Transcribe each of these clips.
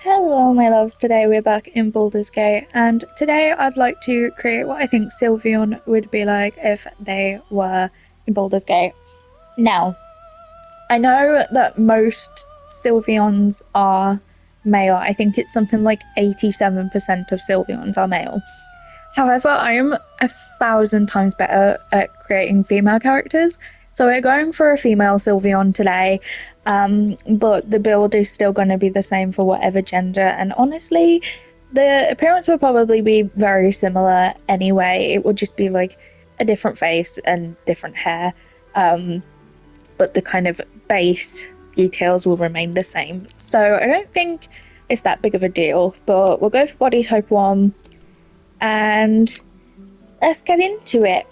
Hello, my loves. Today we're back in Baldur's Gate, and today I'd like to create what I think Sylveon would be like if they were in Baldur's Gate. Now, I know that most Sylveons are male. I think it's something like 87% of Sylveons are male. However, I am 1,000 times better at creating female characters. So we're going for a female Sylveon today, but the build is still going to be the same for whatever gender. And honestly, the appearance will probably be very similar anyway. It would just be like a different face and different hair, but the kind of base details will remain the same. So I don't think it's that big of a deal, but we'll go for body type 1 and let's get into it.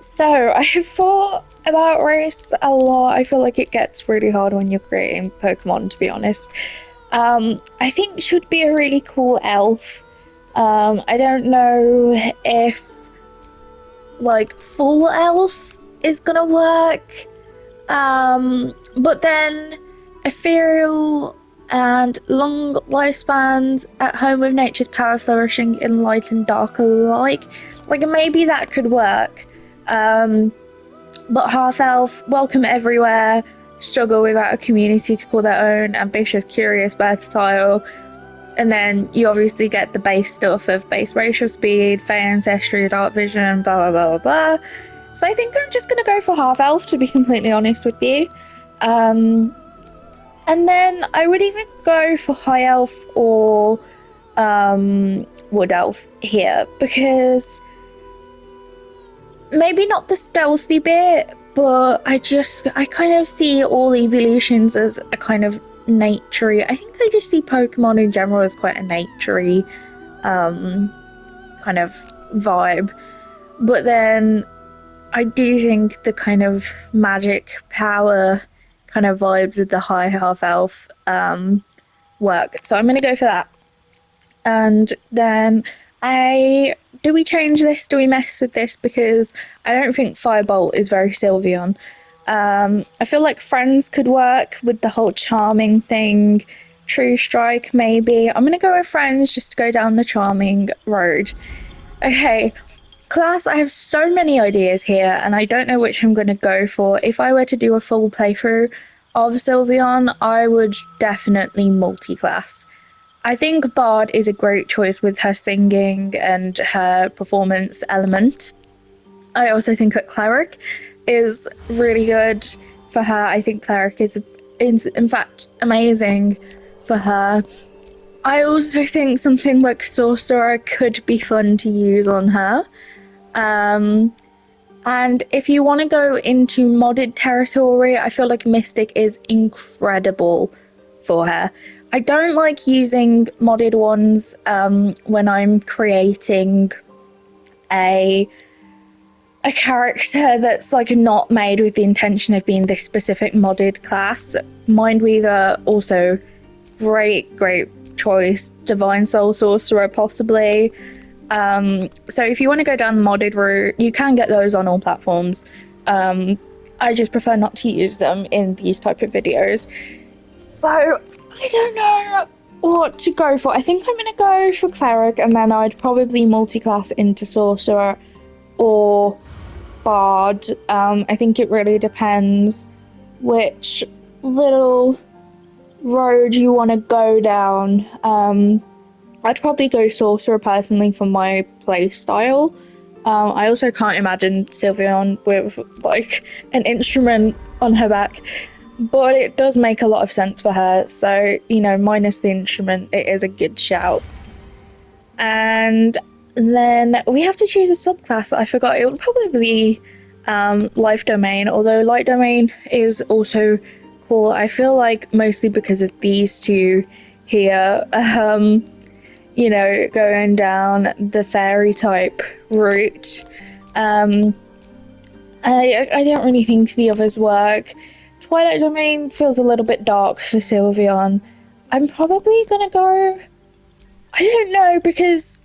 So I have thought about race a lot. I feel like it gets really hard when you're creating Pokemon, to be honest. I think it should be a really cool elf. I don't know if like full elf is gonna work. But then ethereal and long lifespans at home with nature's power flourishing in light and dark alike. Like maybe that could work. But half elf, welcome everywhere, struggle without a community to call their own, ambitious, curious, versatile. And then you obviously get the base stuff of base racial speed, fey ancestry, dark vision, blah blah blah blah blah. So I think I'm just gonna go for half elf, to be completely honest with you. And then I would either go for high elf or wood elf here, because maybe not the stealthy bit, but I kind of see all evolutions as a kind of naturey. I think I just see Pokemon in general as quite a naturey kind of vibe. But then I do think the kind of magic power kind of vibes of the high half elf work. So I'm gonna go for that. And then do we change this? Do we mess with this? Because I don't think Firebolt is very Sylveon. I feel like Friends could work with the whole charming thing. True Strike, maybe. I'm gonna go with Friends just to go down the charming road. Okay, class, I have so many ideas here, and I don't know which I'm gonna go for. If I were to do a full playthrough of Sylveon, I would definitely multi-class. I think Bard is a great choice with her singing and her performance element. I also think that Cleric is really good for her. I think Cleric is in fact amazing for her. I also think something like Sorcerer could be fun to use on her. And if you want to go into modded territory, I feel like Mystic is incredible for her. I don't like using modded ones when I'm creating a character that's like not made with the intention of being this specific modded class. Mindweaver also great choice. Divine Soul Sorcerer possibly. So if you want to go down the modded route, you can get those on all platforms. I just prefer not to use them in these type of videos. So I don't know what to go for. I think I'm going to go for Cleric, and then I'd probably multi-class into Sorcerer or Bard. I think it really depends which little road you want to go down. I'd probably go Sorcerer personally for my play style. I also can't imagine Sylveon with like an instrument on her back, but it does make a lot of sense for her. So, you know, minus the instrument, it is a good shout. And then we have to choose a subclass. I forgot, it would probably be Life Domain, although Light Domain is also cool. I feel like mostly because of these two here, you know, going down the fairy type route. I don't really think the others work. Twilight Domain feels a little bit dark for Sylveon. I'm probably gonna go... I don't know, because,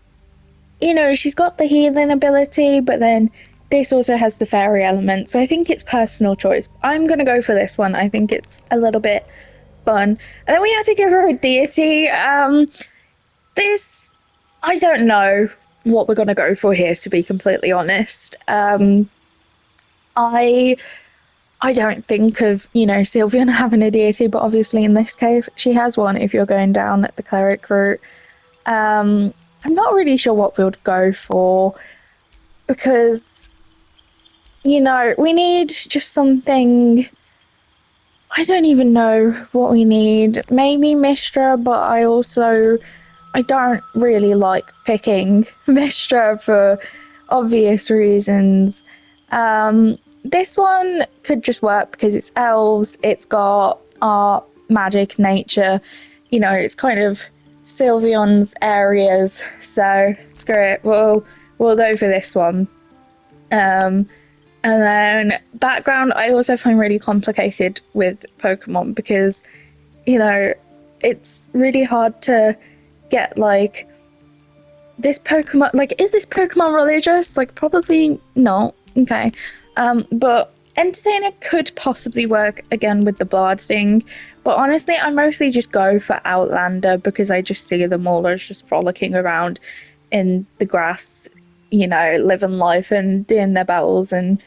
you know, she's got the healing ability, but then this also has the fairy element, so I think it's personal choice. I'm gonna go for this one. I think it's a little bit fun. And then we had to give her a deity. This, I don't know what we're going to go for here, to be completely honest. I I don't think of, Sylveon having a deity, but obviously in this case she has one if you're going down the cleric route. I'm not really sure what we would go for because, we need just something. I don't even know what we need. Maybe Mistra, but I don't really like picking Mistra for obvious reasons. This one could just work because it's elves, it's got art, magic, nature. It's kind of Sylveon's areas, so screw it. We'll go for this one. Um, and then background, I also find really complicated with Pokemon because, it's really hard to get like this Pokemon. Like, is this Pokemon religious? Like, probably not. Okay. But Entertainer could possibly work again with the Bard thing. But honestly, I mostly just go for Outlander because I just see them all as just frolicking around in the grass, living life and doing their battles and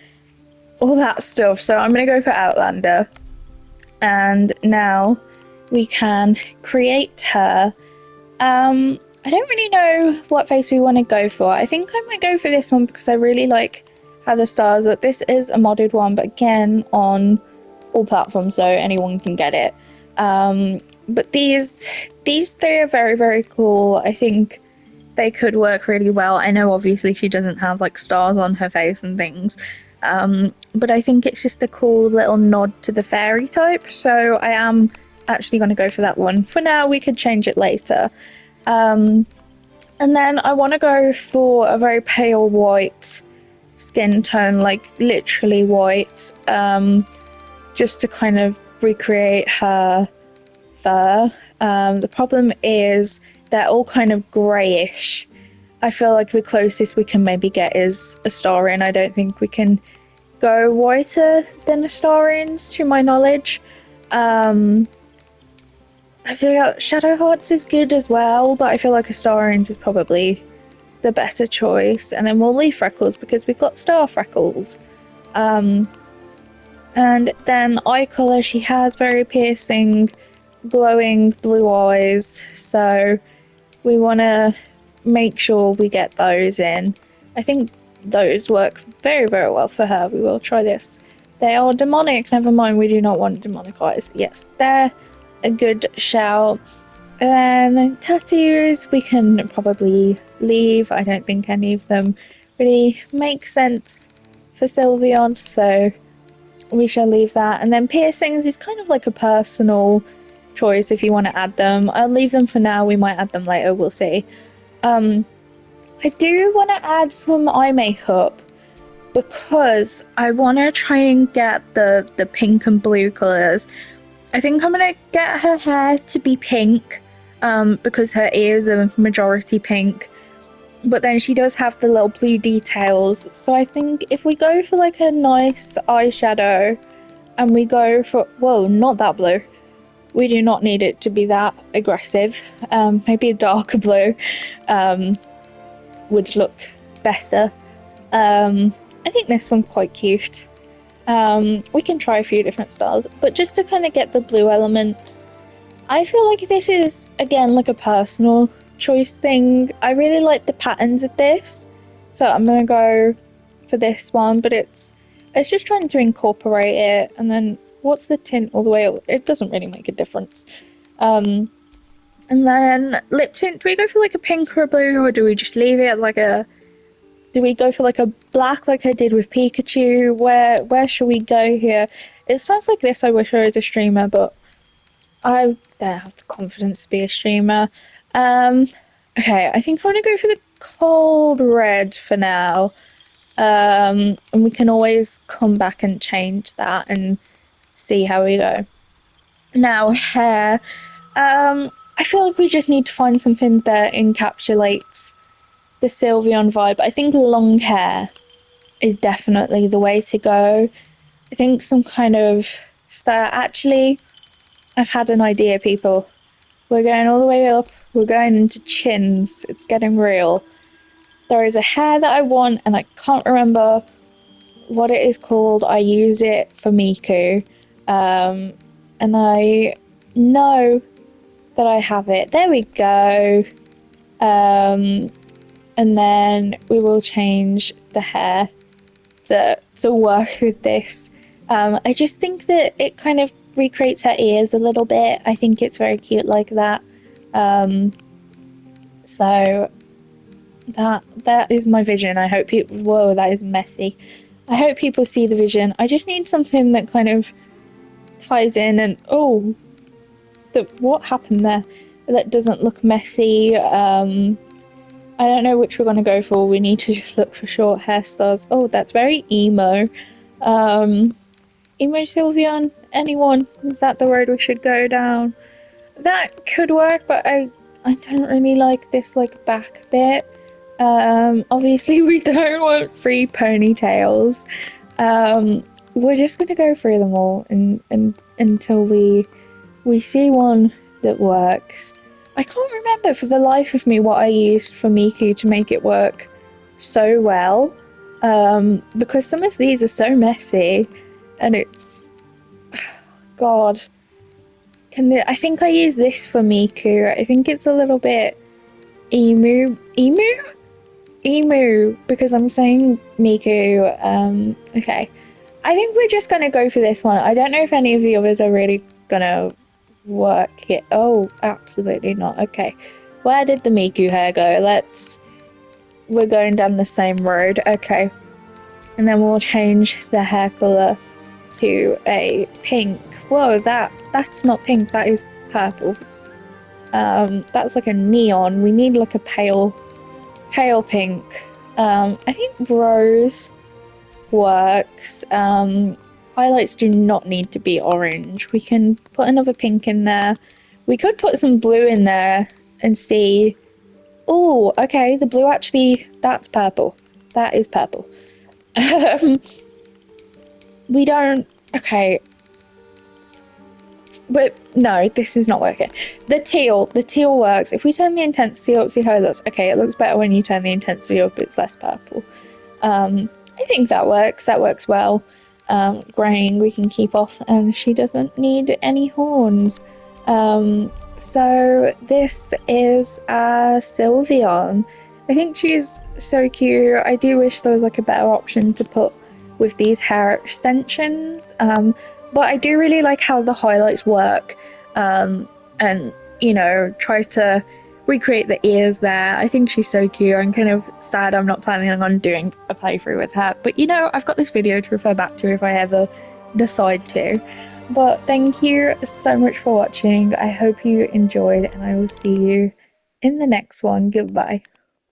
all that stuff. So I'm going to go for Outlander. And now we can create her. I don't really know what face we want to go for. I think I might go for this one because I really like how the stars look. This is a modded one, but again on all platforms, so anyone can get it. But these three are very, very cool. I think they could work really well. I know obviously she doesn't have like stars on her face and things, but I think it's just a cool little nod to the fairy type, so I am actually going to go for that one. For now, we could change it later. And then I want to go for a very pale white skin tone, like literally white, just to kind of recreate her fur. The problem is they're all kind of greyish. I feel like the closest we can maybe get is Astarion. I don't think we can go whiter than Astarions, to my knowledge. I feel like Shadow Hearts is good as well, but I feel like Astarions is probably the better choice. And then we'll leave Freckles because we've got Star Freckles. And then eye colour, she has very piercing, glowing blue eyes, so we want to make sure we get those in. I think those work very, very well for her. We will try this. They are demonic. Never mind, we do not want demonic eyes. Yes, they're a good shout. And then tattoos, we can probably leave. I don't think any of them really make sense for Sylveon, so we shall leave that. And then piercings is kind of like a personal choice if you want to add them. I'll leave them for now. We might add them later. We'll see. I do want to add some eye makeup because I want to try and get the pink and blue colours. I think I'm going to get her hair to be pink because her ears are majority pink. But then she does have the little blue details. So I think if we go for like a nice eyeshadow and we go for... Whoa, not that blue. We do not need it to be that aggressive. Maybe a darker blue would look better. I think this one's quite cute. We can try a few different styles, but just to kind of get the blue elements, I feel like this is, again, like a personal choice thing. I really like the patterns of this, so I'm going to go for this one, but it's just trying to incorporate it. And then what's the tint all the way up? It doesn't really make a difference. And then lip tint, do we go for like a pink or a blue, or do we just leave it like a... Do we go for like a black like I did with Pikachu? Where should we go here? It sounds like this. I wish I was a streamer, but I don't have the confidence to be a streamer. Okay, I think I'm gonna go for the cold red for now. And we can always come back and change that and see how we go. Now, hair. I feel like we just need to find something that encapsulates the Sylveon vibe. I think long hair is definitely the way to go. I think some kind of style. Actually, I've had an idea, people. We're going all the way up. We're going into chins. It's getting real. There is a hair that I want, and I can't remember what it is called. I used it for Miku, and I know that I have it. There we go. And then we will change the hair to work with this. I just think that it kind of recreates her ears a little bit. I think it's very cute like that. So that is my vision. I hope people. Whoa, that is messy. I hope people see the vision. I just need something that kind of ties in and what happened there? That doesn't look messy. I don't know which we're gonna go for. We need to just look for short hairstyles. Oh, that's very emo. Emo Sylveon? Anyone? Is that the road we should go down? That could work, but I don't really like this like back bit. Obviously we don't want free ponytails. We're just gonna go through them all and until we see one that works. I can't remember for the life of me what I used for Miku to make it work so well. Because some of these are so messy and it's God. I think I use this for Miku. I think it's a little bit emu because I'm saying Miku. Okay. I think we're just gonna go for this one. I don't know if any of the others are really gonna work it. Oh, absolutely not. Okay. Where did the Miku hair go? We're going down the same road. Okay. And then we'll change the hair colour to a pink. Whoa, that's not pink, that is purple. That's like a neon. We need like a pale pink. I think rose works. Highlights do not need to be orange. We can put another pink in there. We could put some blue in there and see. Oh, okay, the blue actually, that's purple. That is purple. We don't. Okay. But no, this is not working. The teal works. If we turn the intensity up, see how it looks. Okay, it looks better when you turn the intensity up. It's less purple. I think that works. That works well. Graying we can keep off, and she doesn't need any horns. So this is Sylveon. I think she's so cute. I do wish there was like a better option to put with these hair extensions. But I do really like how the highlights work, and try to recreate the ears there. I think she's so cute. I'm kind of sad I'm not planning on doing a playthrough with her, but I've got this video to refer back to if I ever decide to. But thank you so much for watching. I hope you enjoyed, and I will see you in the next one. Goodbye.